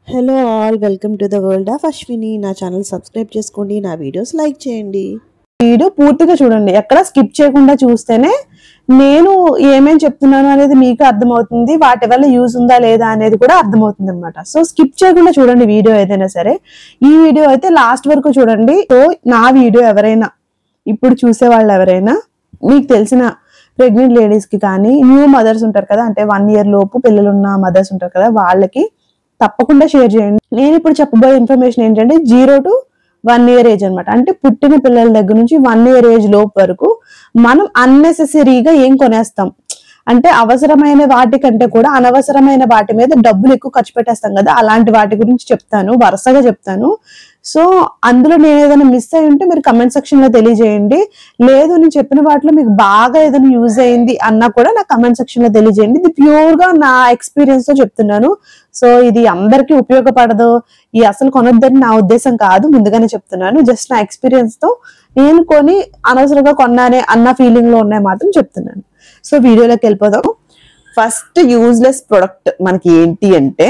Hello all, welcome to the world of Ashwini. నా channel subscribe చేసుకోండి, నా వీడియోస్ లైక్ చేయండి. వీడియో పూర్తిగా చూడండి, ఎక్కడ స్కిప్ చేయకుండా చూస్తేనే నేను ఏమేం చెప్తున్నాను అనేది మీకు అర్థమవుతుంది, వాటి వల్ల యూజ్ ఉందా లేదా అనేది కూడా అర్థమవుతుంది అనమాట. సో స్కిప్ చేయకుండా చూడండి వీడియో ఏదైనా సరే. ఈ వీడియో అయితే లాస్ట్ వరకు చూడండి. సో నా వీడియో ఎవరైనా ఇప్పుడు చూసే వాళ్ళు ఎవరైనా మీకు తెలిసిన ప్రెగ్నెంట్ లేడీస్ కి కానీ న్యూ మదర్స్ ఉంటారు కదా, అంటే 1 year లోపు పిల్లలున్న మదర్స్ ఉంటారు కదా, వాళ్ళకి తప్పకుండా షేర్ చేయండి. నేను ఇప్పుడు చెప్పబోయే ఇన్ఫర్మేషన్ ఏంటంటే 0 to 1 year ఏజ్ అనమాట. అంటే పుట్టిన పిల్లల దగ్గర నుంచి 1 year ఏజ్ లోపు వరకు మనం అన్నెసెసరీగా ఏం కొనేస్తాం అంటే అవసరమైన వాటికంటే కూడా అనవసరమైన వాటి మీద డబ్బులు ఎక్కువ ఖర్చు పెట్టేస్తాం కదా, అలాంటి వాటి గురించి చెప్తాను, వరుసగా చెప్తాను. సో అందులో నేను ఏదైనా మిస్ అయి ఉంటే మీరు కమెంట్ సెక్షన్ లో తెలియజేయండి. లేదు నేను చెప్పిన వాటిలో మీకు బాగా ఏదైనా యూజ్ అయింది అన్నా కూడా నా కమెంట్ సెక్షన్ లో తెలియజేయండి. ఇది ప్యూర్ గా నా ఎక్స్పీరియన్స్ తో చెప్తున్నాను. సో ఇది అందరికీ ఉపయోగపడదు, ఈ అసలు కొనొద్దని నా ఉద్దేశం కాదు, ముందుగానే చెప్తున్నాను. జస్ట్ నా ఎక్స్పీరియన్స్ తో నేను కొని అనవసరంగా కొన్నానే అన్న ఫీలింగ్ లో ఉన్నాయి మాత్రం చెప్తున్నాను. సో వీడియోలోకి వెళ్ళిపోదాం. ఫస్ట్ యూజ్లెస్ ప్రొడక్ట్ మనకి ఏంటి అంటే,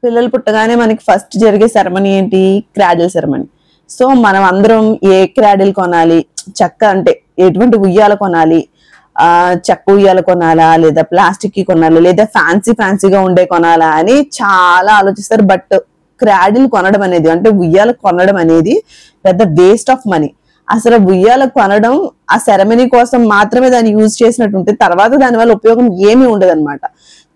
పిల్లలు పుట్టగానే మనకి ఫస్ట్ జరిగే సెరమనీ ఏంటి? Cradle ceremony. సో మనం అందరం ఏ క్రాడిల్ కొనాలి, చెక్క అంటే ఎటువంటి ఉయ్యాల కొనాలి, చెక్క ఉయ్యాల కొనాలా లేదా ప్లాస్టిక్ కి కొనాలా లేదా ఫ్యాన్సీగా ఉండే కొనాలా అని చాలా ఆలోచిస్తారు. బట్ క్రాడిల్ కొనడం అనేది అంటే ఉయ్యాల కొనడం అనేది పెద్ద వేస్ట్ ఆఫ్ మనీ. అసలు ఉయ్యాల కొనడం ఆ సెరమనీ కోసం మాత్రమే దాన్ని యూజ్ చేసినట్టుంటే తర్వాత దాని వల్ల ఉపయోగం ఏమీ ఉండదు అనమాట.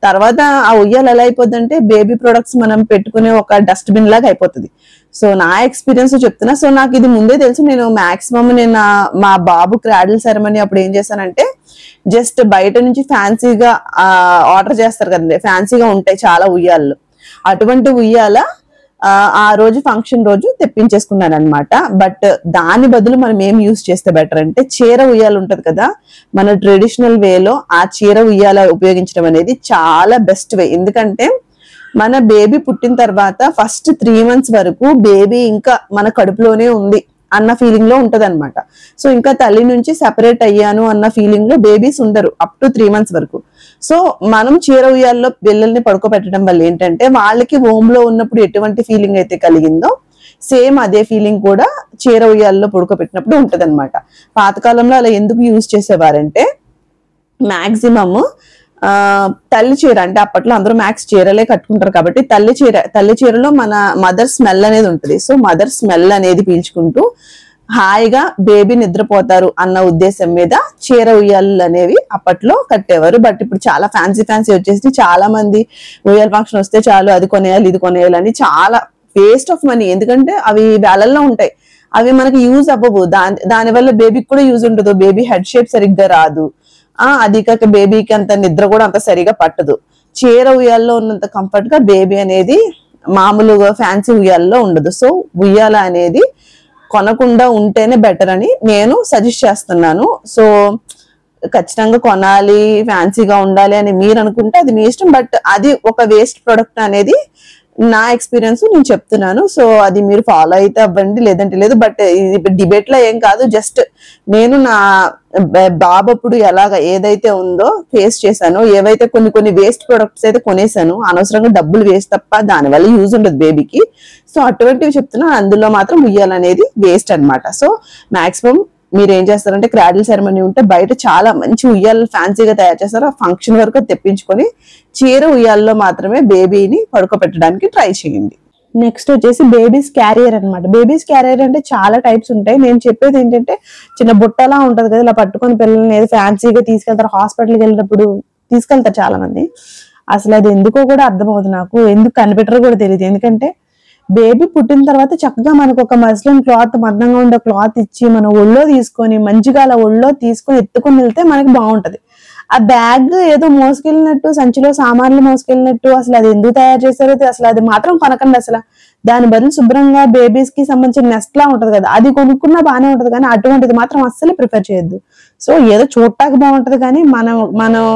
తర్వాత ఆ ఉయ్యాల ఎలా అయిపోద్ది అంటే బేబీ ప్రొడక్ట్స్ మనం పెట్టుకునే ఒక డస్ట్బిన్ లాగా అయిపోతుంది. సో నా ఎక్స్పీరియన్స్ చెప్తున్నా. సో నాకు ఇది ముందే తెలుసు. నేను మాక్సిమం మా బాబు క్రాడిల్ సెరమనీ అప్పుడు ఏం చేశానంటే, జస్ట్ బయట నుంచి ఫ్యాన్సీగా ఆర్డర్ చేస్తారు కదండి, ఫ్యాన్సీగా ఉంటాయి చాలా ఉయ్యాలు, అటువంటి ఉయ్యాల ఆ రోజు ఫంక్షన్ రోజు తెప్పించేసుకున్నాను అనమాట. బట్ దాని బదులు మనం ఏం యూజ్ చేస్తే బెటర్ అంటే, చీర ఉయ్యాలు ఉంటది కదా, మన ట్రెడిషనల్ వేలో ఆ చీర ఉయ్యాల ఉపయోగించడం అనేది చాలా బెస్ట్ వే. ఎందుకంటే మన బేబీ పుట్టిన తర్వాత ఫస్ట్ 3 months వరకు బేబీ ఇంకా మన కడుపులోనే ఉంది అన్న ఫీలింగ్ లో ఉంటది అనమాట. సో ఇంకా తల్లి నుంచి సెపరేట్ అయ్యాను అన్న ఫీలింగ్ లో బేబీస్ ఉండరు అప్ టు 3 months వరకు. సో మనం చీర ఉయ్యాల్లో పిల్లల్ని పడుకోబెట్టడం వల్ల ఏంటంటే, వాళ్ళకి హోమ్ లో ఉన్నప్పుడు ఎటువంటి ఫీలింగ్ అయితే కలిగిందో సేమ్ అదే ఫీలింగ్ కూడా చీర ఉయ్యాల్లో పడుకోబెట్టినప్పుడు ఉంటది అనమాట. పాతకాలంలో అలా ఎందుకు యూజ్ చేసేవారంటే, మాక్సిమమ్ తల్లి చీర అంటే అప్పట్లో అందరూ మ్యాక్స్ చీరలే కట్టుకుంటారు కాబట్టి తల్లి చీరలో మన మదర్ స్మెల్ అనేది ఉంటుంది. సో మదర్ స్మెల్ అనేది పీల్చుకుంటూ హాయిగా బేబీ నిద్రపోతారు అన్న ఉద్దేశం మీద చీర ఉయ్యాలు అనేవి అప్పట్లో కట్టేవారు. బట్ ఇప్పుడు చాలా ఫ్యాన్సీ వచ్చేసి చాలా మంది ఉయ్యాల ఫంక్షన్ వస్తే చాలు అది కొనేయాలి ఇది కొనేయాలి అని, చాలా వేస్ట్ ఆఫ్ మనీ. ఎందుకంటే అవి వేలల్లో ఉంటాయి, అవి మనకి యూజ్ అవ్వవు. దానివల్ల బేబీకి కూడా యూజ్ ఉండదు, బేబీ హెడ్ షేప్ సరిగ్గా రాదు, అది కాక బేబీకి అంత నిద్ర కూడా అంత సరిగా పట్టదు. చీర ఉయ్యాల్లో ఉన్నంత కంఫర్ట్ గా బేబీ అనేది మామూలుగా ఫ్యాన్సీ ఉయ్యాల్లో ఉండదు. సో ఉయ్యాల అనేది కొనకుండా ఉంటేనే బెటర్ అని నేను సజెస్ట్ చేస్తున్నాను. సో ఖచ్చితంగా కొనాలి, ఫ్యాన్సీగా ఉండాలి అని మీరు అనుకుంటే అది మీ ఇష్టం. బట్ అది ఒక వేస్ట్ ప్రొడక్ట్ అనేది నా ఎక్స్పీరియన్స్ నేను చెప్తున్నాను. సో అది మీరు ఫాలో అయితే అవ్వండి, లేదంటే లేదు. బట్ ఇది డిబేట్ లో ఏం కాదు, జస్ట్ నేను నా బాబు అప్పుడు ఎలాగ ఏదైతే ఉందో ఫేస్ చేశానో, ఏవైతే కొన్ని వేస్ట్ ప్రొడక్ట్స్ అయితే కొనేసాను, అనవసరంగా డబ్బులు వేస్ట్ తప్ప దానివల్ల యూజ్ ఉండదు బేబీకి. సో అటువంటివి చెప్తున్నా, అందులో మాత్రం ఉయ్యాలనేది వేస్ట్ అనమాట. సో మాక్సిమం మీరు ఏం చేస్తారంటే, క్రాడిల్ సెరమనీ ఉంటే బయట చాలా మంచి ఉయ్యాలు ఫ్యాన్సీగా తయారు చేస్తారు, ఆ ఫంక్షన్ వరకు తెప్పించుకొని చీర ఉయ్యాల్లో మాత్రమే బేబీని పడుకోబెట్టడానికి ట్రై చేయండి. నెక్స్ట్ వచ్చేసి బేబీస్ క్యారియర్ అనమాట. బేబీస్ క్యారియర్ అంటే చాలా టైప్స్ ఉంటాయి. నేను చెప్పేది ఏంటంటే, చిన్న బుట్టలా ఉంటది కదా, ఇలా పట్టుకొని పిల్లల్ని ఏదో ఫ్యాన్సీగా తీసుకెళ్తారు, హాస్పిటల్కి వెళ్ళినప్పుడు తీసుకెళ్తారు చాలా మంది. అసలు అది ఎందుకో కూడా అర్థమవుతుంది నాకు, ఎందుకు కనిపెట్టరో కూడా తెలియదు. ఎందుకంటే బేబీ పుట్టిన తర్వాత చక్కగా మనకు ఒక మస్లిన్ క్లాత్, మందంగా ఉండే క్లాత్ ఇచ్చి మన ఒళ్ళో తీసుకొని మంచిగా అలా ఒళ్ళో తీసుకొని ఎత్తుకొని వెళ్తే మనకి బాగుంటది. ఆ బ్యాగ్ ఏదో మోసుకెళ్ళినట్టు, సంచిలో సామాన్లు మోసుకెళ్ళినట్టు, అసలు అది ఎందుకు తయారు చేశారో అసలు అది మాత్రం కొనకండి. అసలు దాని బదులు శుభ్రంగా బేబీస్ కి సంబంధించిన నెస్ట్ లా ఉంటది కదా, అది కొనుక్కున్నా బాగానే ఉంటది, కానీ అటువంటిది మాత్రం అస్సలు ప్రిఫర్ చేయొద్దు. సో ఏదో చూడటానికి బాగుంటది కానీ మనం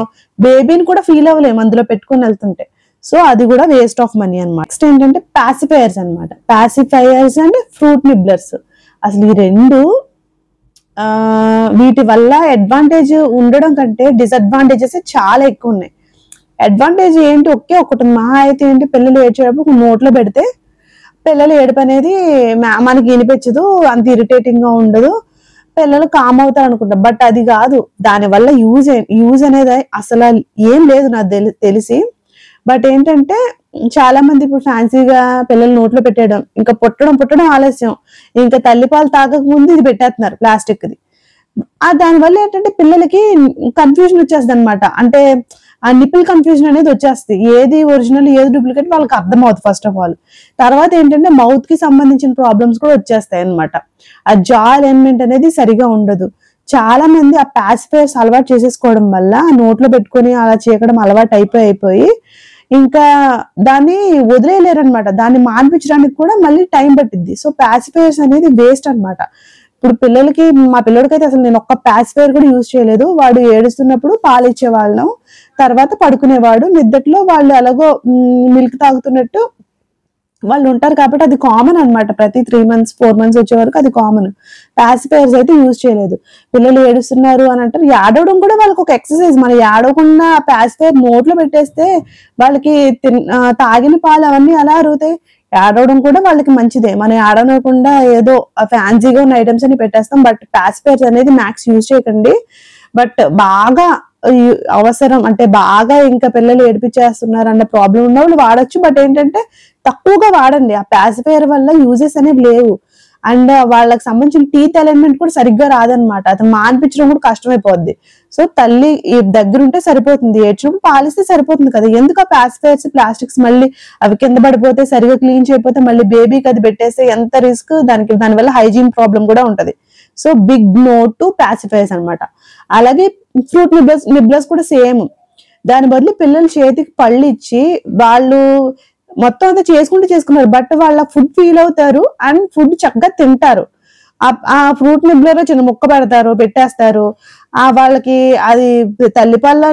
బేబీని కూడా ఫీల్ అవ్వలేము అందులో పెట్టుకుని వెళ్తుంటే. సో అది కూడా వేస్ట్ ఆఫ్ మనీ అనమాట. నెక్స్ట్ ఏంటంటే పాసిఫైయర్స్ అనమాట. పాసిఫైయర్స్ అండ్ ఫ్రూట్ నిబ్లర్స్, అసలు ఈ రెండు వీటి వల్ల అడ్వాంటేజ్ ఉండడం కంటే డిసడ్వాంటేజెస్ చాలా ఎక్కువ ఉన్నాయి. అడ్వాంటేజ్ ఏంటి, ఒకటి మహా అయితే ఏంటి, పిల్లలు ఏడ్చేటప్పుడు నోట్లో పెడితే పిల్లలు ఏడుపు అనేది మనకి వినిపించదు, అంత ఇరిటేటింగ్ గా ఉండదు, పిల్లలు కామ్ అవుతారు అనుకుంటా. బట్ అది కాదు, దానివల్ల యూజ్ అనేది అసలు ఏం లేదు నాకు తెలిసి. బట్ ఏంటంటే చాలా మంది ఇప్పుడు ఫ్యాన్సీగా పిల్లలు నోట్లో పెట్టేయడం, ఇంకా పుట్టడం ఆలస్యం, ఇంకా తల్లిపాలు తాగక ముందు ఇది పెట్టేస్తున్నారు ప్లాస్టిక్ది. దానివల్ల ఏంటంటే పిల్లలకి కన్ఫ్యూజన్ వచ్చేస్తుంది అనమాట. అంటే ఆ నిపిల్ కన్ఫ్యూజన్ అనేది వచ్చేస్తుంది, ఏది ఒరిజినల్ ఏది డూప్లికేట్ వాళ్ళకి అర్థం అవుతుంది ఫస్ట్ ఆఫ్ ఆల్. తర్వాత ఏంటంటే మౌత్ కి సంబంధించిన ప్రాబ్లమ్స్ కూడా వచ్చేస్తాయి అనమాట. ఆ జా అలైన్మెంట్ అనేది సరిగా ఉండదు. చాలా మంది ఆ పాసిఫైర్స్ అలవాటు చేసేసుకోవడం వల్ల నోట్లో పెట్టుకొని అలా చీకడం అలవాటు అయిపోయి ఇంకా దాన్ని వదిలేయలేరు అనమాట. దాన్ని మాన్పించడానికి కూడా మళ్ళీ టైం పట్టింది. సో పాసిఫైర్స్ అనేది వేస్ట్ అనమాట. ఇప్పుడు మా పిల్లడికి అయితే అసలు నేను ఒక్క పాసిఫైర్ కూడా యూజ్ చేయలేదు. వాడు ఏడుస్తున్నప్పుడు పాలు ఇచ్చేవాళ్ళం, తర్వాత పడుకునేవాడు. నిద్దట్లో వాళ్ళు ఎలాగో మిల్క్ తాగుతున్నట్టు వాళ్ళు ఉంటారు కాబట్టి అది కామన్ అనమాట. ప్రతి 3 months 4 months వచ్చే వరకు అది కామన్. పాసిఫైర్స్ అయితే యూజ్ చేయలేదు. పిల్లలు ఏడుస్తున్నారు అని అంటారు, ఏడవడం కూడా వాళ్ళకి ఒక ఎక్సర్సైజ్. మనం ఏడవకుండా పాసిఫైర్ నోట్లో పెట్టేస్తే వాళ్ళకి తాగిన పాలు అవన్నీ అలా అరుగుతాయి. ఏడవడం కూడా వాళ్ళకి మంచిదే. మనం ఏడవకుండా ఏదో ఫ్యాన్సీగా ఉన్న ఐటమ్స్ అని పెట్టేస్తాం. బట్ పాసిఫైర్స్ అనేది మ్యాక్స్ యూజ్ చేయకండి. బట్ బాగా అవసరం అంటే బాగా ఇంకా పిల్లలు ఏడిపించేస్తున్నారు అన్న ప్రాబ్లం ఉన్న వాళ్ళు వాడచ్చు. బట్ ఏంటంటే తక్కువగా వాడండి. ఆ పాసిఫైర్ వల్ల యూజెస్ అనేవి లేవు. అండ్ వాళ్ళకి సంబంధించిన టీత్ అలైన్మెంట్ కూడా సరిగ్గా రాదనమాట. అది మాన్పించడం కూడా కష్టమైపోద్ది. సో తల్లి దగ్గర ఉంటే సరిపోతుంది, ఏడ్చినప్పుడు పాలిస్తే సరిపోతుంది కదా. ఎందుకు ఆ పాసిఫైర్స్ ప్లాస్టిక్స్ మళ్ళీ అవి కింద పడిపోతే సరిగా క్లీన్ చేయకపోతే మళ్ళీ బేబీకి అది పెట్టేస్తే ఎంత రిస్క్. దానివల్ల హైజీన్ ప్రాబ్లం కూడా ఉంటది. So big no to pacifiers అనమాట. అలాగే ఫ్రూట్ నిబ్లర్స్ కూడా సేమ్. దాని బదులు పిల్లలు చేతికి పళ్ళు ఇచ్చి వాళ్ళు మొత్తం అంతా చేసుకున్నారు. బట్ వాళ్ళ ఫుడ్ ఫీల్ అవుతారు అండ్ ఫుడ్ చక్కగా తింటారు. ఆ ఫ్రూట్ నిబ్లర్ చిన్న ముక్క పెట్టేస్తారు. వాళ్ళకి అది తల్లిపాల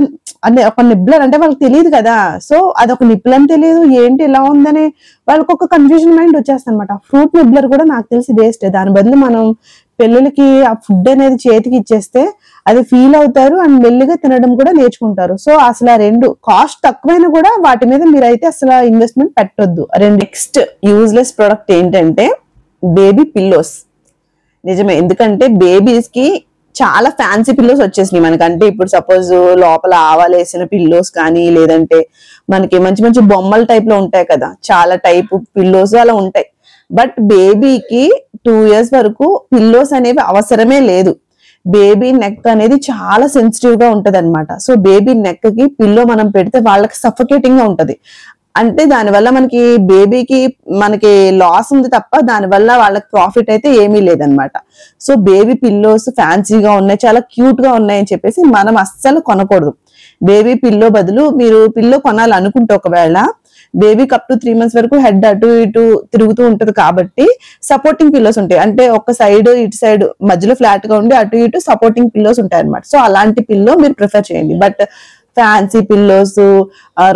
అంటే ఒక నిబ్లర్ అంటే వాళ్ళకి తెలియదు కదా. సో అదొక నిప్పులు అని తెలియదు, ఏంటి ఇలా ఉందని వాళ్ళకి ఒక కన్ఫ్యూజన్ మైండ్ వచ్చేస్తుంది అనమాట. ఫ్రూట్ నిబ్లర్ కూడా నాకు తెలిసి వేస్ట్. దాని బదులు మనం పిల్లలకి ఆ ఫుడ్ అనేది చేతికి ఇచ్చేస్తే అది ఫీల్ అవుతారు అండ్ మెల్లిగా తినడం కూడా నేర్చుకుంటారు. సో అసలు ఆ రెండు కాస్ట్ తక్కువైనా కూడా వాటి మీద మీరైతే అసలు ఇన్వెస్ట్మెంట్ పెట్టొద్దు. నెక్స్ట్ యూజ్లెస్ ప్రొడక్ట్ ఏంటంటే బేబీ పిల్లోస్. నిజమే, ఎందుకంటే బేబీస్ కి చాలా ఫ్యాన్సీ పిల్లోస్ వచ్చేసినాయి మనకంటే. ఇప్పుడు సపోజ్ లోపల ఆవాలేసిన పిల్లోస్ కానీ, లేదంటే మనకి మంచి మంచి బొమ్మల టైప్ లో ఉంటాయి కదా, చాలా టైప్ పిల్లోస్ అలా ఉంటాయి. బట్ బేబీకి 2 years వరకు పిల్లోస్ అనేవి అవసరమే లేదు. బేబీ నెక్ అనేది చాలా సెన్సిటివ్ గా ఉంటది అనమాట. సో బేబీ నెక్ కి పిల్లో మనం పెడితే వాళ్ళకి సఫోకేటింగ్ గా ఉంటది. అంటే దానివల్ల బేబీకి మనకి లాస్ ఉంది తప్ప దానివల్ల వాళ్ళకి ప్రాఫిట్ అయితే ఏమీ లేదనమాట. సో బేబీ పిల్లోస్ ఫ్యాన్సీగా ఉన్నాయి, చాలా క్యూట్ గా ఉన్నాయి అని చెప్పేసి మనం అస్సలు కొనకూడదు. బేబీ పిల్లో బదులు మీరు పిల్లో కొనాలనుకుంటే ఒకవేళ బేబీకి అప్ టు 3 months వరకు హెడ్ అటు ఇటు తిరుగుతూ ఉంటది కాబట్టి సపోర్టింగ్ పిల్లోస్ ఉంటాయి. అంటే ఒక సైడ్ ఇటు సైడ్ మధ్యలో ఫ్లాట్ గా ఉండి అటు ఇటు సపోర్టింగ్ పిల్లోస్ ఉంటాయి అనమాట. సో అలాంటి పిల్లో మీరు ప్రిఫర్ చేయండి. బట్ ఫ్యాన్సీ పిల్లోస్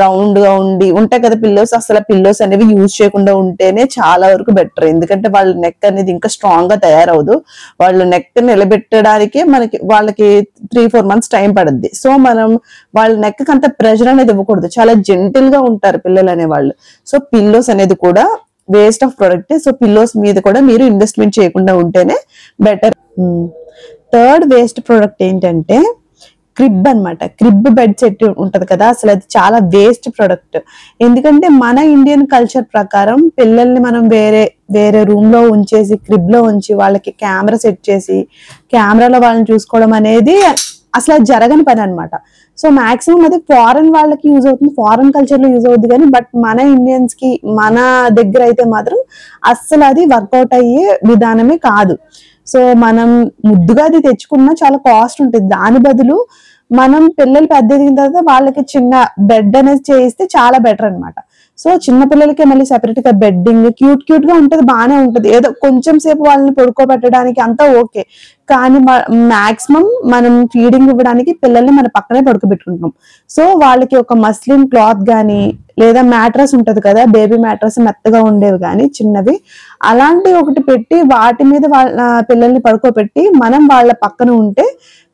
రౌండ్ గా ఉంటాయి కదా పిల్లోస్, అసలు పిల్లోస్ అనేవి యూజ్ చేయకుండా ఉంటేనే చాలా వరకు బెటర్. ఎందుకంటే వాళ్ళ నెక్ అనేది ఇంకా స్ట్రాంగ్ గా తయారవదు. వాళ్ళు నెక్ నిలబెట్టడానికే వాళ్ళకి 3-4 months టైం పడుద్ది. సో మనం వాళ్ళ నెక్ అంత ప్రెషర్ అనేది ఇవ్వకూడదు. చాలా జెంటిల్ గా ఉంటారు పిల్లలు అనేవాళ్ళు. సో పిల్లోస్ అనేది కూడా waste of product. So pillows మీద కూడా మీరు ఇన్వెస్ట్మెంట్ చేయకుండా ఉంటేనే బెటర్. థర్డ్ వేస్ట్ ప్రొడక్ట్ ఏంటంటే క్రిబ్ అన్నమాట. క్రిబ్ బెడ్ సెట్ ఉంటది కదా, అసలు అది చాలా వేస్ట్ ప్రొడక్ట్. ఎందుకంటే మన ఇండియన్ కల్చర్ ప్రకారం పిల్లల్ని మనం వేరే రూమ్ లో ఉంచేసి క్రిబ్ లో ఉంచి వాళ్ళకి కెమెరా సెట్ చేసి కెమెరాలో వాళ్ళని చూసుకోవడం అనేది అసలు అది జరగని పని అనమాట. సో మాక్సిమం అది ఫారెన్ వాళ్ళకి యూజ్ అవుతుంది, ఫారెన్ కల్చర్ లో యూజ్ అవుతుంది. కానీ బట్ మన ఇండియన్స్ కి మన దగ్గర అయితే మాత్రం అస్సలు అది వర్కౌట్ అయ్యే విధానమే కాదు. సో మనం ముద్దుగా అది తెచ్చుకున్నా చాలా కాస్ట్ ఉంటుంది. దాని బదులు మనం పిల్లలు పెద్ద ఎదిగిన తర్వాత వాళ్ళకి చిన్న బెడ్ అనేది చేయిస్తే చాలా బెటర్ అనమాట. సో చిన్న పిల్లలకి మళ్ళీ సెపరేట్ గా బెడ్డింగ్ క్యూట్ గా ఉంటది, బాగానే ఉంటది. ఏదో కొంచెం సేపు వాళ్ళని పడుకోబెట్టడానికి అంతా ఓకే. కానీ మాక్సిమం మనం ఫీడింగ్ ఇవ్వడానికి పిల్లల్ని మన పక్కనే పడుకోబెట్టుకుంటున్నాం. సో వాళ్ళకి ఒక మస్లిన్ క్లాత్ గానీ లేదా మ్యాట్రస్ ఉంటది కదా, బేబీ మ్యాట్రస్ మెత్తగా ఉండేవి కానీ చిన్నవి, అలాంటి ఒకటి పెట్టి వాటి మీద వాళ్ళ పిల్లల్ని పడుకోబెట్టి మనం వాళ్ళ పక్కన ఉంటే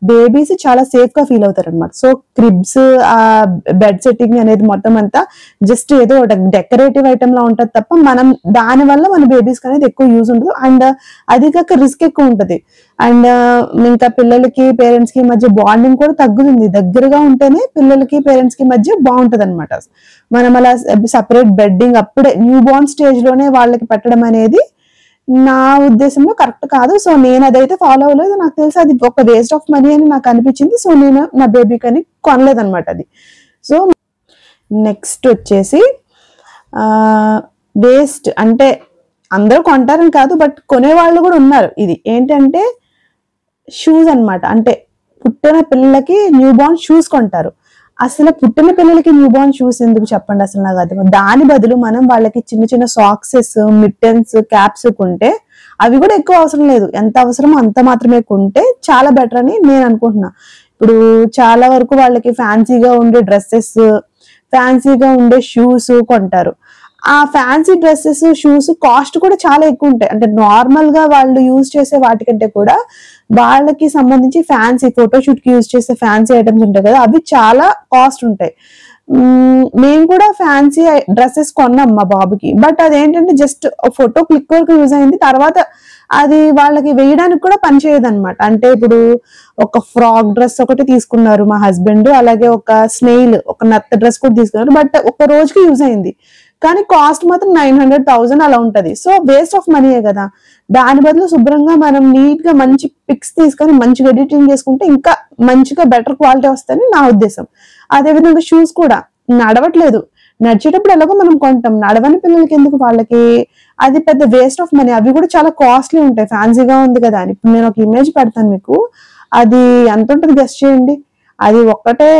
బేబీస్ చాలా సేఫ్ గా ఫీల్ అవుతారు అనమాట. సో క్రిబ్స్, ఆ బెడ్ సెట్టింగ్ అనేది మొత్తం అంతా జస్ట్ ఏదో డెకరేటివ్ ఐటమ్ లా ఉంటది తప్ప మనం దాని వల్ల మన బేబీస్ అనేది ఎక్కువ యూజ్ ఉండదు. అండ్ అది కాక రిస్క్ ఎక్కువ ఉంటది. అండ్ ఇంకా పిల్లలకి పేరెంట్స్ కి మధ్య బాండింగ్ కూడా తగ్గుతుంది. దగ్గరగా ఉంటేనే పిల్లలకి పేరెంట్స్ కి మధ్య బాగుంటది అనమాట. మనం అలా సపరేట్ బెడ్డింగ్ అప్పుడే న్యూ బోర్న్ స్టేజ్ లోనే వాళ్ళకి పెట్టడం అనేది నా ఉద్దేశంలో కరెక్ట్ కాదు. సో నేను అదైతే ఫాలో అవ్వలేదు. నాకు తెలిసి అది ఒక వేస్ట్ ఆఫ్ మనీ అని నాకు అనిపించింది. సో నేను నా బేబీకి అని కొనలేదన్నమాట అది. సో నెక్స్ట్ వచ్చేసి వేస్ట్ అంటే అందరూ కొంటారని కాదు, బట్ కొనేవాళ్ళు కూడా ఉన్నారు. ఇది ఏంటంటే షూస్ అన్నమాట. అంటే పుట్టిన పిల్లలకి న్యూ బోర్న్ షూస్ కొంటారు. అసలు పుట్టిన పిల్లలకి న్యూ బోర్న్ షూస్ ఎందుకు చెప్పండి, అసలు నాకు అర్థం. దాని బదులు మనం వాళ్ళకి చిన్న చిన్న సాక్సెస్, మిట్టెన్స్, క్యాప్స్ కొంటే అవి కూడా ఎక్కువ అవసరం లేదు. ఎంత అవసరమో అంత మాత్రమే కొంటే చాలా బెటర్ అని నేను అనుకుంటున్నా. ఇప్పుడు చాలా వరకు వాళ్ళకి ఫ్యాన్సీగా ఉండే డ్రెస్సెస్, ఫ్యాన్సీగా ఉండే షూస్ కొంటారు. ఆ ఫ్యాన్సీ డ్రెస్సెస్, షూస్ కాస్ట్ కూడా చాలా ఎక్కువ ఉంటాయి. అంటే నార్మల్ గా వాళ్ళు యూజ్ చేసే వాటికంటే కూడా వాళ్ళకి సంబంధించి ఫ్యాన్సీ ఫోటోషూట్ కి యూజ్ చేసే ఫ్యాన్సీ ఐటమ్స్ ఉంటాయి కదా, అవి చాలా కాస్ట్ ఉంటాయి. మేము కూడా ఫ్యాన్సీ డ్రెస్సెస్ కొన్నాం మా బాబుకి. బట్ అదేంటంటే జస్ట్ ఫోటో క్లిక్ వరకు యూజ్ అయింది. తర్వాత అది వాళ్ళకి వేయడానికి కూడా పనిచేయదు అనమాట. అంటే ఇప్పుడు ఒక ఫ్రాక్ డ్రెస్ ఒకటి తీసుకున్నారు మా హస్బెండ్, అలాగే ఒక స్నేల్, ఒక నత్త డ్రెస్ కూడా తీసుకున్నారు. బట్ ఒక రోజుకి యూజ్ అయింది, కానీ కాస్ట్ మాత్రం 900,000 అలా ఉంటది. సో వేస్ట్ ఆఫ్ మనీయే కదా. దాని బదులు శుభ్రంగా మనం నీట్ గా మంచి పిక్స్ తీసుకొని మంచిగా ఎడిటింగ్ చేసుకుంటే ఇంకా మంచిగా బెటర్ క్వాలిటీ వస్తుందని నా ఉద్దేశం. అదేవిధంగా షూస్ కూడా నడవట్లేదు, నడిచేటప్పుడు ఎలాగో మనం కొంటాం, నడవని పిల్లలకి ఎందుకు వాళ్ళకి, అది పెద్ద వేస్ట్ ఆఫ్ మనీ. అవి కూడా చాలా కాస్ట్లీ ఉంటాయి. ఫ్యాన్సీగా ఉంది కదా అని. ఇప్పుడు నేను ఒక ఇమేజ్ పెడతాను మీకు, అది ఎంత ఉంటుంది గెస్ట్ చేయండి. అది ఒక్కటే,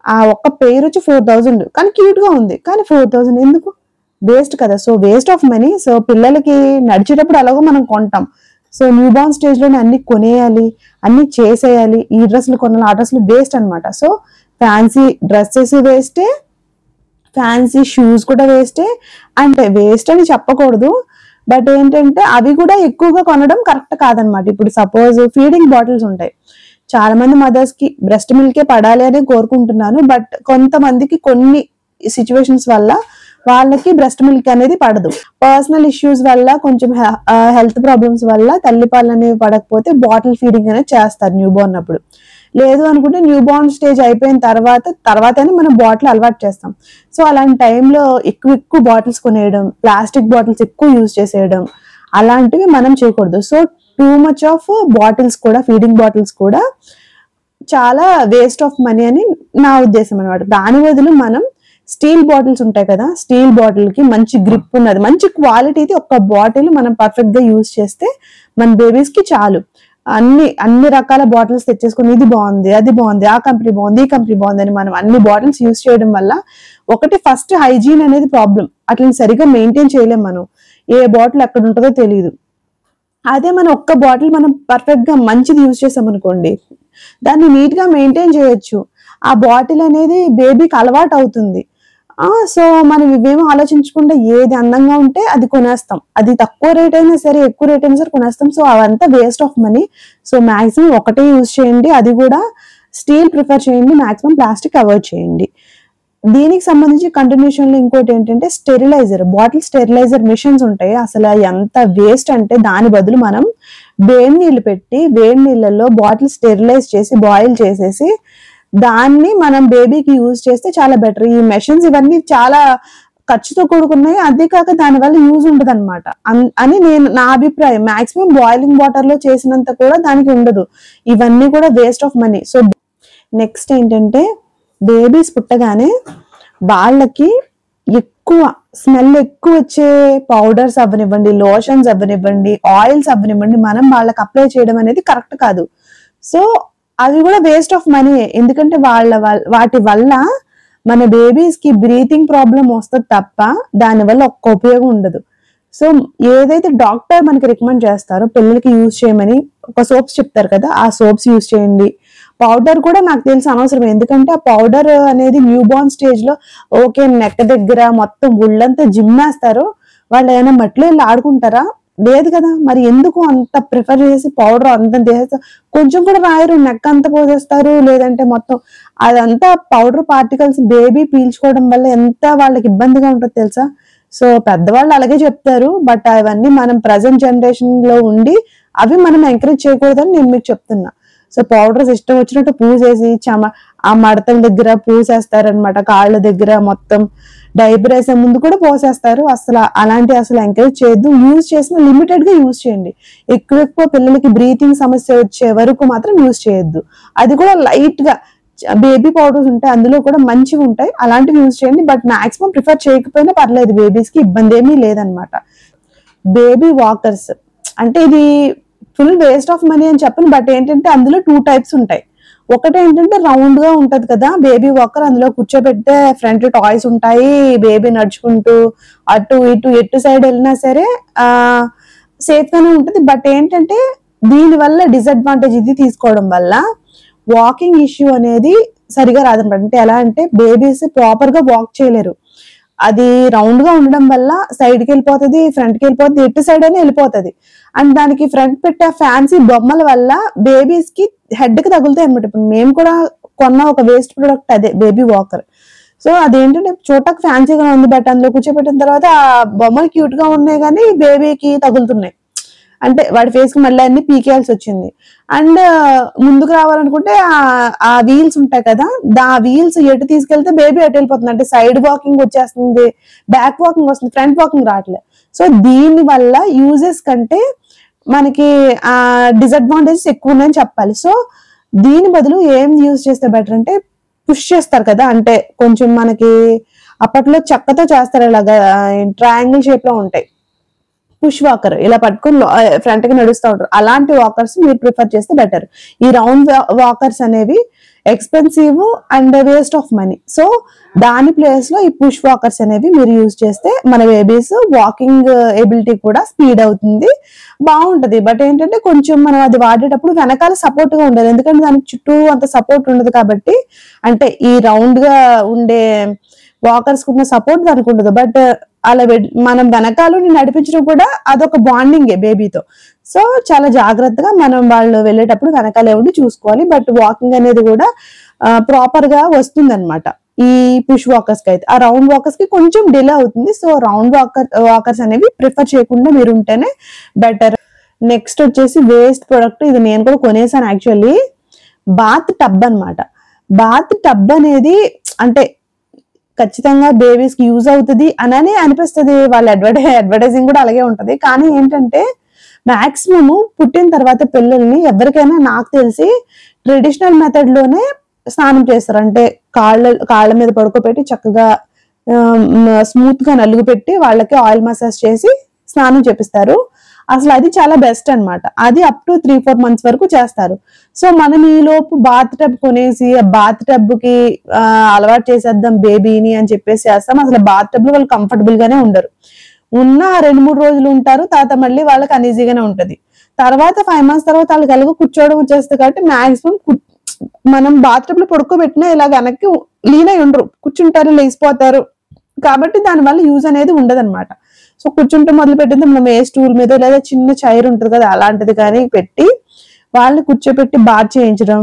ఆ ఒక్క పేరు వచ్చి 4,000, కానీ క్యూట్ గా ఉంది, కానీ 4,000 ఎందుకు, వేస్ట్ కదా. So waste of money. So పిల్లలకి నడిచేటప్పుడు అలాగో మనం కొంటాం. సో న్యూ బోర్న్ స్టేజ్ లోనే అన్ని కొనేయాలి, అన్ని చేసేయాలి, ఈ డ్రెస్సులు కొనాలి, ఆ డ్రెస్సులు వేస్ట్ అనమాట. సో ఫ్యాన్సీ డ్రెస్సెస్ వేస్టే, ఫ్యాన్సీ షూస్ కూడా వేస్టే. అంటే వేస్ట్ అని చెప్పకూడదు, బట్ ఏంటంటే అవి కూడా ఎక్కువగా కొనడం కరెక్ట్ కాదనమాట. ఇప్పుడు సపోజ్ ఫీడింగ్ బాటిల్స్ ఉంటాయి, చాలా మంది మదర్స్ కి బ్రెస్ట్ మిల్కే పడాలి అని కోరుకుంటున్నాను. బట్ కొంతమందికి కొన్ని సిచ్యువేషన్స్ వల్ల వాళ్ళకి బ్రెస్ట్ మిల్క్ అనేది పడదు. పర్సనల్ ఇష్యూస్ వల్ల, కొంచెం హెల్త్ ప్రాబ్లమ్స్ వల్ల తల్లిపాలు అనేవి పడకపోతే బాటిల్ ఫీడింగ్ అనేది చేస్తారు న్యూ బోర్న్ అప్పుడు. లేదు అనుకుంటే న్యూ బోర్న్ స్టేజ్ అయిపోయిన తర్వాతనే మనం బాటిల్ అలవాటు చేస్తాం. సో అలాంటి టైంలో ఎక్కువ బాటిల్స్ కొనేయడం, ప్లాస్టిక్ బాటిల్స్ ఎక్కువ యూజ్ చేసేయడం, అలాంటివి మనం చేయకూడదు. So too much of bottles కూడా, ఫీడింగ్ బాటిల్స్ కూడా చాలా వేస్ట్ ఆఫ్ మనీ అని నా ఉద్దేశం అనమాట. దాని బదులు మనం స్టీల్ బాటిల్స్ ఉంటాయి కదా, స్టీల్ బాటిల్ కి మంచి గ్రిప్ ఉన్నది, మంచి క్వాలిటీది ఒక్క బాటిల్ మనం పర్ఫెక్ట్ గా యూజ్ చేస్తే మన బేబీస్ కి చాలు. అన్ని రకాల బాటిల్స్ తెచ్చేసుకుని ఇది బాగుంది, అది బాగుంది, ఆ కంపెనీ బాగుంది, ఈ కంపెనీ బాగుంది అని మనం అన్ని బాటిల్స్ యూజ్ చేయడం వల్ల ఒకటి ఫస్ట్ హైజీన్ అనేది ప్రాబ్లం. అట్లా సరిగ్గా మెయింటైన్ చేయలేం మనం, ఏ బాటిల్ ఎక్కడ ఉంటుందో తెలియదు. అదే మన ఒక్క బాటిల్ మనం పర్ఫెక్ట్ గా మంచిది యూజ్ చేసాం అనుకోండి, దాన్ని నీట్ గా మెయింటైన్ చేయొచ్చు. ఆ బాటిల్ అనేది బేబీకి అలవాటు అవుతుంది. సో మనం ఇవేమో ఆలోచించకుండా ఏది అందంగా ఉంటే అది కొనేస్తాం. అది తక్కువ రేట్ అయినా సరే, ఎక్కువ రేట్ అయినా సరే కొనేస్తాం. సో అవంతా waste of money. So maximum ఒకటే యూజ్ చేయండి, అది కూడా స్టీల్ ప్రిఫర్ చేయండి, మాక్సిమం ప్లాస్టిక్ అవాయిడ్ చేయండి. దీనికి సంబంధించి కంటిన్యూషన్ లో ఇంకోటి ఏంటంటే స్టెరిలైజర్, బాటిల్ స్టెరిలైజర్ మిషన్స్ ఉంటాయి. అసలు ఎంత వేస్ట్ అంటే దాని బదులు మనం వేడి నీళ్ళు పెట్టి, వేడి నీళ్ళలో బాటిల్ స్టెరిలైజ్ చేసి బాయిల్ చేసేసి దాన్ని మనం బేబీకి యూజ్ చేస్తే చాలా బెటర్. ఈ మెషిన్స్ ఇవన్నీ చాలా ఖర్చుతో కూడుకున్నాయి, అదే కాక దానివల్ల యూజ్ ఉండదు అనమాట అని నా అభిప్రాయం. మాక్సిమం బాయిలింగ్ వాటర్ లో చేసినంత కూడా దానికి ఉండదు. ఇవన్నీ కూడా waste of money. So next ఏంటంటే బేబీస్ పుట్టగానే వాళ్ళకి ఎక్కువ స్మెల్ ఎక్కువ వచ్చే పౌడర్స్ అవ్వనివ్వండి, లోషన్స్ అవ్వనివ్వండి, ఆయిల్స్ అవ్వనివ్వండి, మనం వాళ్ళకి అప్లై చేయడం అనేది కరెక్ట్ కాదు. సో అవి కూడా వేస్ట్ ఆఫ్ మనీ. ఎందుకంటే వాటి వల్ల మన బేబీస్ కి బ్రీతింగ్ ప్రాబ్లం వస్తుంది తప్ప దానివల్ల ఒక్క ఉపయోగం ఉండదు. సో ఏదైతే డాక్టర్ మనకి రికమెండ్ చేస్తారో పిల్లలకి యూజ్ చేయమని ఒక సోప్స్ చెప్తారు కదా, ఆ సోప్స్ యూజ్ చేయండి. పౌడర్ కూడా నాకు తెలిసి అనవసరం, ఎందుకంటే ఆ పౌడర్ అనేది న్యూ బోర్న్ స్టేజ్ లో ఓకే నెక్ దగ్గర మొత్తం ఒళ్ళంతా జిమ్మేస్తారు, వాళ్ళు ఏమైనా మట్టిలో వెళ్ళి ఆడుకుంటారా? లేదు కదా. మరి ఎందుకు అంత ప్రిఫర్ చేసి పౌడర్ అంత చేస్తారు, కొంచెం కూడా రాయరు, నెక్ అంతా పోసేస్తారు, లేదంటే మొత్తం అదంతా పౌడర్ పార్టికల్స్ బేబీ పీల్చుకోవడం వల్ల ఎంత వాళ్ళకి ఇబ్బందిగా ఉంటుందో తెలుసా. సో పెద్దవాళ్ళు అలాగే చెప్తారు, బట్ అవన్నీ మనం ప్రజెంట్ జనరేషన్ లో ఉండి అవి మనం ఎంకరేజ్ చేయకూడదని నేను మీకు చెప్తున్నా. సో పౌడర్స్ ఇష్టం వచ్చినట్టు పూసేసి ఆ మడతల దగ్గర పూసేస్తారనమాట, కాళ్ళ దగ్గర మొత్తం డైపర్ వేసే ముందు కూడా పోసేస్తారు. అసలు ఎంకరేజ్ చేయొద్దు. యూజ్ చేసిన లిమిటెడ్ గా యూజ్ చేయండి. ఎక్కువ పిల్లలకి బ్రీతింగ్ సమస్య వచ్చే వరకు మాత్రం యూజ్ చేయొద్దు. అది కూడా లైట్ గా బేబీ పౌడర్స్ ఉంటాయి, అందులో కూడా మంచివి ఉంటాయి, అలాంటివి యూజ్ చేయండి. బట్ మాక్సిమం ప్రిఫర్ చేయకపోయినా పర్లేదు, బేబీస్ కి ఇబ్బంది ఏమీ లేదనమాట. బేబీ వాకర్స్ అంటే ఇది ఫుల్ వేస్ట్ ఆఫ్ మనీ అని చెప్పను, బట్ ఏంటంటే అందులో 2 టైప్స్ ఉంటాయి. ఒకటి ఏంటంటే రౌండ్ గా ఉంటది కదా బేబీ వాకర్, అందులో కూర్చోబెడితే ఫ్రంట్ టాయ్స్ ఉంటాయి, బేబీ నడుచుకుంటూ అటు ఇటు ఎటు సైడ్ వెళ్ళినా సరే సేఫ్ గానే ఉంటది. బట్ ఏంటంటే దీని వల్ల డిసడ్వాంటేజ్ ఇది తీసుకోవడం వల్ల వాకింగ్ ఇష్యూ అనేది సరిగా రాదనమాట. అంటే ఎలా అంటే బేబీస్ ప్రాపర్ గా వాక్ చేయలేరు. అది రౌండ్ గా ఉండడం వల్ల సైడ్ కి వెళ్ళిపోతుంది, ఫ్రంట్ కి వెళ్ళిపోతుంది, ఎటు సైడ్ అయినా వెళ్ళిపోతుంది. అండ్ దానికి ఫ్రంట్ పెట్టే ఫ్యాన్సీ బొమ్మల వల్ల బేబీస్ కి హెడ్ కి తగులుతాయి అనమాట. ఇప్పుడు మేము కూడా కొన్న ఒక వేస్ట్ ప్రొడక్ట్ అదే బేబీ వాకర్. సో అదేంటంటే చూడటానికి ఫ్యాన్సీగా ఉంది, బట్ అందులో కూర్చోబెట్టిన తర్వాత ఆ బొమ్మలు క్యూట్ గా ఉన్నాయి కానీ బేబీకి తగులుతున్నాయి. అంటే వాడి ఫేస్ కి మళ్ళీ అన్ని పీకేయాల్సి వచ్చింది. అండ్ ముందుకు రావాలనుకుంటే ఆ వీల్స్ ఉంటాయి కదా, ఆ వీల్స్ ఎటు తీసుకెళ్తే బేబీ అటు వెళ్ళిపోతుంది. అంటే సైడ్ వాకింగ్ వచ్చేస్తుంది, బ్యాక్ వాకింగ్ వస్తుంది, ఫ్రంట్ వాకింగ్ రావట్లేదు. సో దీని వల్ల యూజెస్ కంటే మనకి ఆ డిసడ్వాంటేజెస్ ఎక్కువ ఉన్నాయని చెప్పాలి. సో దీని బదులు ఏం యూజ్ చేస్తే బెటర్ అంటే పుష్ చేస్తారు కదా, అంటే కొంచెం మనకి అప్పట్లో చెక్కతో చేస్తారు, ఇలాగా ట్రయాంగిల్ షేప్ లో ఉంటాయి. పుష్ వాకర్ ఇలా పట్టుకుని ఫ్రంట్ కి నడుస్తూ ఉంటారు, అలాంటి వాకర్స్ మీరు ప్రిఫర్ చేస్తే బెటర్. ఈ రౌండ్ వాకర్స్ అనేవి expensive and waste of money. So దాని ప్లేస్ లో ఈ పుష్ వాకర్స్ అనేవి మీరు యూజ్ చేస్తే మన బేబీస్ వాకింగ్ ఎబిలిటీ కూడా స్పీడ్ అవుతుంది, బాగుంటది. బట్ ఏంటంటే కొంచెం మనం అది వాడేటప్పుడు వెనకాల సపోర్ట్ గా ఉండాలి, ఎందుకంటే దానికి చుట్టూ అంత సపోర్ట్ ఉండదు కాబట్టి. అంటే ఈ రౌండ్ గా ఉండే వాకర్స్ ఉన్న సపోర్ట్ దానికి ఉండదు, బట్ అలా మనం వెనకాల నడిపించడం కూడా అదొక బాండింగే బేబీతో. సో చాలా జాగ్రత్తగా మనం వాళ్ళు వెళ్ళేటప్పుడు వెనకాలే ఉండి చూసుకోవాలి. బట్ వాకింగ్ అనేది కూడా ప్రాపర్ గా వస్తుంది అనమాట ఈ పుష్ వాకర్స్ కి అయితే. ఆ రౌండ్ వాకర్స్ కి కొంచెం డిలే అవుతుంది. సో రౌండ్ వాకర్స్ అనేవి ప్రిఫర్ చేయకుండా మీరు ఉంటేనే బెటర్. నెక్స్ట్ వచ్చేసి వేస్ట్ ప్రొడక్ట్, ఇది నేను కూడా కొనేసాను యాక్చువల్లీ, బాత్ టబ్ అనమాట. బాత్ టబ్ అనేది అంటే ఖచ్చితంగా బేబీస్ కి యూజ్ అవుతుంది అని అనిపిస్తుంది, వాళ్ళ అడ్వర్టైజింగ్ కూడా అలాగే ఉంటది. కానీ ఏంటంటే మాక్సిమం పుట్టిన తర్వాత పిల్లల్ని ఎవరికైనా నాకు తెలిసి ట్రెడిషనల్ మెథడ్ లోనే స్నానం చేస్తారు. అంటే కాళ్ళ మీద పడుకోబెట్టి చక్కగా స్మూత్ గా నలుగు పెట్టి వాళ్ళకి ఆయిల్ మసాజ్ చేసి స్నానం చేపిస్తారు. అసలు అది చాలా బెస్ట్ అనమాట. అది అప్ టు 3-4 months వరకు చేస్తారు. సో మనం ఈ లోపు బాత్ టబ్ కొనేసి బాత్ టబ్ కి అలవాటు చేసేద్దాం బేబీని అని చెప్పేసి చేస్తాం. అసలు బాత్ టబ్ లో వాళ్ళు కంఫర్టబుల్ గానే ఉండరు. ఉన్న 2-3 రోజులు ఉంటారు, తర్వాత మళ్ళీ వాళ్ళకి అన్ఈజీగానే ఉంటది. తర్వాత 5 months తర్వాత వాళ్ళకి ఎలాగో కూర్చోవడం వచ్చేస్తుంది కాబట్టి మాక్సిమం మనం బాత్ టబ్ లో పడుకోబెట్టినా ఇలా వెనక్కి లీన్ అయి ఉండరు, కూర్చుంటారు, లేచిపోతారు. కాబట్టి దానివల్ల యూజ్ అనేది ఉండదన్నమాట. సో కూర్చుంటే మొదలు పెట్టింది మనం ఏ స్టూల్ మీద లేదా చిన్న చైర్ ఉంటుంది కదా అలాంటిది కానీ పెట్టి వాళ్ళని కూర్చోపెట్టి బాత్ చేయించడం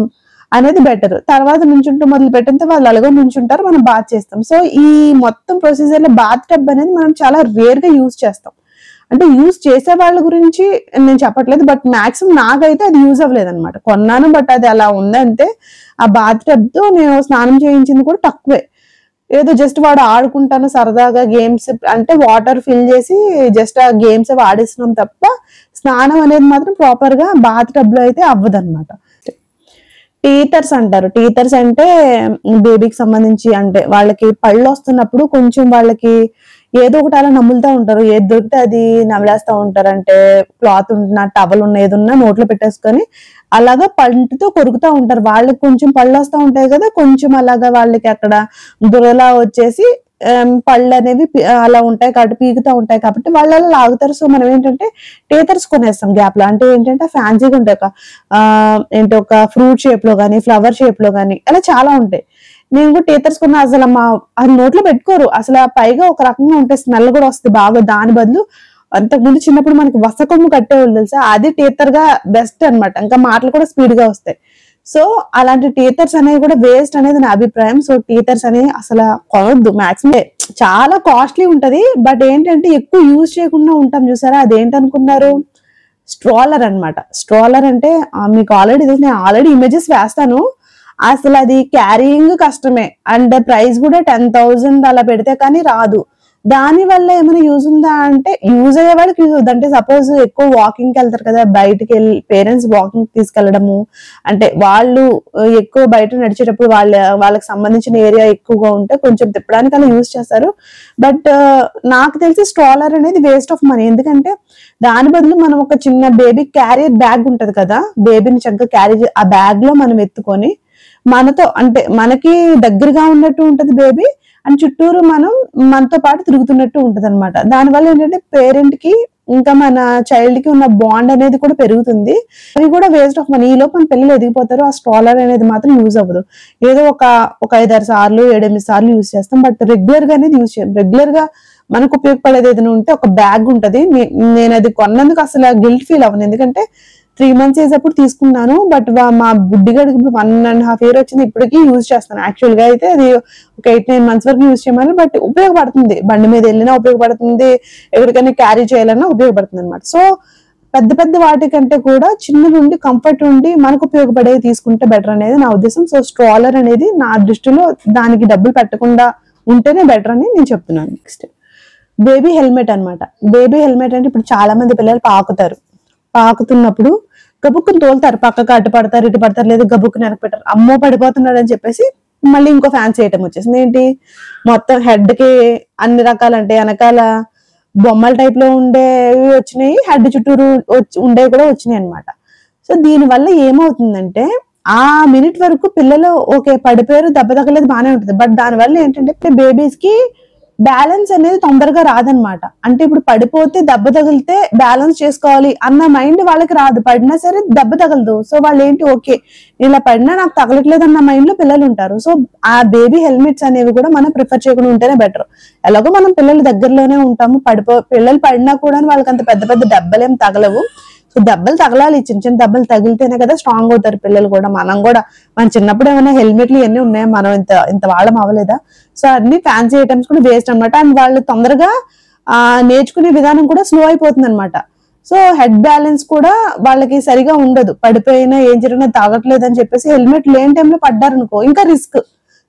అనేది బెటర్. తర్వాత నుంచుంటూ మొదలు పెట్టితే వాళ్ళు అలాగే నుంచుంటారు, మనం బాత్ చేస్తాం. సో ఈ మొత్తం ప్రొసీజర్ లో బాత్ టబ్ అనేది మనం చాలా రేర్ గా యూజ్ చేస్తాం. అంటే యూజ్ చేసే వాళ్ళ గురించి నేను చెప్పట్లేదు, బట్ మాక్సిమం నాకైతే అది యూజ్ అవ్వలేదు అనమాట. కొన్నాను బట్ అది అలా ఉందంటే. ఆ బాత్ టబ్ తో నేను స్నానం చేయించింది కూడా తక్కువే, ఏదో జస్ట్ వాడు ఆడుకుంటాను సరదాగా గేమ్స్, అంటే వాటర్ ఫిల్ చేసి జస్ట్ ఆ గేమ్స్ ఆడిస్తున్నాం తప్ప స్నానం అనేది మాత్రం ప్రాపర్ గా బాత్ టబ్ లో అయితే అవ్వదు అనమాట. టీథర్స్ అంటారు. టీథర్స్ అంటే బేబీకి సంబంధించి, అంటే వాళ్ళకి పళ్ళు వస్తున్నప్పుడు కొంచెం వాళ్ళకి ఏదో ఒకటి అలా నములుతా ఉంటారు, ఏది దొరికితే అది నమిలేస్తా ఉంటారు. అంటే క్లాత్ ఉన్న టవల్ ఉన్న ఏదున్నా నోట్లో పెట్టేసుకొని అలాగా పంటితో కొరుకుతా ఉంటారు. వాళ్ళకి కొంచెం పళ్ళు వస్తూ ఉంటాయి కదా, కొంచెం అలాగా వాళ్ళకి అక్కడ దురలా వచ్చేసి పళ్ళు అనేవి అలా ఉంటాయి కాబట్టి పీకుతా ఉంటాయి కాబట్టి వాళ్ళు అలా లాగుతారు. సో మనం ఏంటంటే టీథర్స్ కొనేస్తాం గ్యాప్ లో. అంటే ఏంటంటే ఫ్యాన్సీగా ఉంటాయి, ఏంటి ఒక ఫ్రూట్ షేప్ లో కానీ ఫ్లవర్ షేప్ లో కానీ అలా చాలా ఉంటాయి. నేను కూడా టీచర్స్ కొన్నా, అసలు అది నోట్లో పెట్టుకోరు అసలు, పైగా ఒక రకంగా ఉంటే స్మెల్ కూడా వస్తుంది బాగా. దాని బదులు అంతకుముందు చిన్నప్పుడు మనకి వసకొమ్ము కట్టేవాళ్ళు తెలుసా, అది టీచర్ గా బెస్ట్ అన్నమాట. ఇంకా మాటలు కూడా స్పీడ్ గా వస్తాయి. సో అలాంటి టీచర్స్ అనేవి కూడా వేస్ట్ అనేది నా అభిప్రాయం. సో టీచర్స్ అనేవి అసలు కొనొద్దు మాక్సిమం. చాలా కాస్ట్లీ ఉంటది, బట్ ఏంటంటే ఎక్కువ యూజ్ చేయకుండా ఉంటాం చూసారా, అదేంటనుకున్నారు, స్ట్రాలర్ అన్నమాట. స్ట్రాలర్ అంటే మీకు నేను ఆల్రెడీ ఇమేజెస్ వేస్తాను. అసలు అది క్యారీయింగ్ కష్టమే, అండ్ ప్రైస్ కూడా 10,000 అలా పెడితే కానీ రాదు. దాని వల్ల ఏమైనా యూజ్ ఉందా అంటే, యూజ్ అయ్యే వాళ్ళకి యూజ్ అవుతుంది. అంటే సపోజ్ ఎక్కువ వాకింగ్ కి వెళ్తారు కదా, బయటకి వెళ్ళి పేరెంట్స్ వాకింగ్ తీసుకెళ్లడము, అంటే వాళ్ళు ఎక్కువ బయట నడిచేటప్పుడు వాళ్ళకి సంబంధించిన ఏరియా ఎక్కువగా ఉంటే కొంచెం తిప్పడానికి అలా యూజ్ చేస్తారు. బట్ నాకు తెలిసి స్ట్రాలర్ అనేది వేస్ట్ ఆఫ్ మనీ. ఎందుకంటే దాని బదులు మనం ఒక చిన్న బేబీ క్యారియర్ బ్యాగ్ ఉంటది కదా, బేబీని చక్కగా క్యారీ ఆ బ్యాగ్ లో మనం ఎత్తుకొని మనతో, అంటే మనకి దగ్గరగా ఉన్నట్టు ఉంటది బేబీ, అండ్ చుట్టూరు మనతో పాటు తిరుగుతున్నట్టు ఉంటది అనమాట. దానివల్ల ఏంటంటే పేరెంట్ కి ఇంకా మన చైల్డ్ కి ఉన్న బాండ్ అనేది కూడా పెరుగుతుంది. అవి కూడా వేస్ట్ ఆఫ్ మనీ. ఈ లోపు మన పిల్లలు ఎదిగిపోతారు, ఆ స్ట్రాలర్ అనేది మాత్రం యూజ్ అవ్వదు. ఏదో ఒక 5-6 సార్లు 7-8 సార్లు యూజ్ చేస్తాం, బట్ రెగ్యులర్ గా అనేది యూజ్ చేయం. రెగ్యులర్ గా మనకు ఉపయోగపడేది ఏదైనా ఉంటే ఒక బ్యాగ్ ఉంటది. నేను అది కొన్నందుకు అసలు గిల్ట్ ఫీల్ అవ్వను, ఎందుకంటే 3 months ఏజ్ అప్పుడు తీసుకున్నాను. బట్ మా బుడ్డిగడికి ఇప్పుడు 1.5 year వచ్చింది, ఇప్పటికీ యూజ్ చేస్తాను. యాక్చువల్ గా అయితే అది ఒక 8-9 months వరకు యూజ్ చేయమని, బట్ ఉపయోగపడుతుంది. బండి మీద వెళ్ళినా ఉపయోగపడుతుంది, ఎక్కడికైనా క్యారీ చేయాలన్నా ఉపయోగపడుతుంది అనమాట. సో పెద్ద పెద్ద వాటికంటే కూడా చిన్న నుండి కంఫర్ట్ ఉండి మనకు ఉపయోగపడేది తీసుకుంటే బెటర్ అనేది నా ఉద్దేశం. సో స్ట్రాలర్ అనేది నా దృష్టిలో దానికి డబ్బులు పెట్టకుండా ఉంటేనే బెటర్ అని నేను చెప్తున్నాను. నెక్స్ట్ బేబీ హెల్మెట్ అనమాట. బేబీ హెల్మెట్ అంటే ఇప్పుడు చాలా మంది పిల్లలు పాకుతున్నప్పుడు గబుక్కుని తోలుతారు, పక్కకు అటు పడతారు ఇటు పడతారు, లేదు గబుక్కుని వెనక పెట్టారు, అమ్మో పడిపోతున్నాడు అని చెప్పేసి మళ్ళీ ఇంకో ఫ్యాన్సీ ఐటమ్ వచ్చేసింది. ఏంటి, మొత్తం హెడ్ కి అన్ని రకాలంటే వెనకాల బొమ్మల టైప్ లో ఉండేవి వచ్చినాయి, హెడ్ చుట్టూరు ఉండేవి కూడా వచ్చినాయి అనమాట. సో దీని వల్ల ఏమవుతుందంటే ఆ మినిట్ వరకు పిల్లలు ఓకే పడిపోయారు, దెబ్బ తగలేదు, బాగానే ఉంటుంది. బట్ దాని వల్ల ఏంటంటే బేబీస్ కి బ్యాలెన్స్ అనేది తొందరగా రాదనమాట. అంటే ఇప్పుడు పడిపోతే దెబ్బ తగిలితే బ్యాలెన్స్ చేసుకోవాలి అన్న మైండ్ వాళ్ళకి రాదు, పడినా సరే దెబ్బ తగలదు. సో వాళ్ళు ఏంటి, ఓకే ఇలా పడినా నాకు తగలట్లేదు అన్న మైండ్ లో పిల్లలు ఉంటారు. సో ఆ బేబీ హెల్మెట్స్ అనేవి కూడా మనం ప్రిఫర్ చేయకుండా ఉంటేనే బెటర్. ఎలాగో మనం పిల్లల దగ్గరలోనే ఉంటాము, పిల్లలు పడినా కూడా వాళ్ళకి అంత పెద్ద పెద్ద దెబ్బలేం తగలవు. సో దెబ్బలు తగలాలి, చిన్న చిన్న దెబ్బలు తగిలితేనే కదా స్ట్రాంగ్ అవుతారు పిల్లలు కూడా. మనం కూడా మన చిన్నప్పుడు ఏమైనా హెల్మెట్లు ఇవన్నీ ఉన్నాయా, మనం ఇంత వాళ్ళం అవ్వలేదా? సో అన్ని ఫ్యాన్సీ ఐటమ్స్ కూడా వేస్ట్ అనమాట. అండ్ వాళ్ళు తొందరగా నేర్చుకునే విధానం కూడా స్లో అయిపోతుంది అనమాట. సో హెడ్ బ్యాలెన్స్ కూడా వాళ్ళకి సరిగా ఉండదు, పడిపోయినా ఏం జరిగినా తాగట్లేదు అని చెప్పేసి హెల్మెట్ లేని టైంలో పడ్డారనుకో ఇంకా రిస్క్.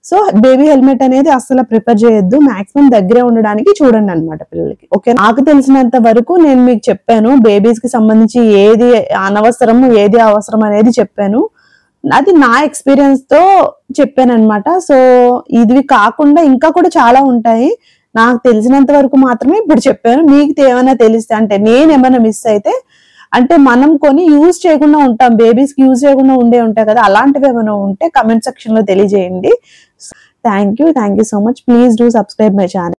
సో బేబీ హెల్మెట్ అనేది అస్సలు ప్రిఫర్ చేయొద్దు, మాక్సిమం దగ్గరే ఉండడానికి చూడండి అనమాట పిల్లలకి. ఓకే, నాకు తెలిసినంత వరకు నేను మీకు చెప్పాను, బేబీస్ కి సంబంధించి ఏది అనవసరం ఏది అవసరం అనేది చెప్పాను. అది నా ఎక్స్పీరియన్స్ తో చెప్పాను అనమాట. సో ఇది కాకుండా ఇంకా కూడా చాలా ఉంటాయి, నాకు తెలిసినంత వరకు మాత్రమే ఇప్పుడు చెప్పాను. మీకు ఏమైనా తెలిస్తే, అంటే నేను ఏమైనా మిస్ అయితే, అంటే మనం కొని యూజ్ చేయకుండా ఉంటాం, బేబీస్ కి యూజ్ చేయకుండా ఉంటాయి కదా, అలాంటివి ఏమైనా ఉంటే కమెంట్ సెక్షన్ లో తెలియజేయండి. Thank you so much. Please do subscribe my channel.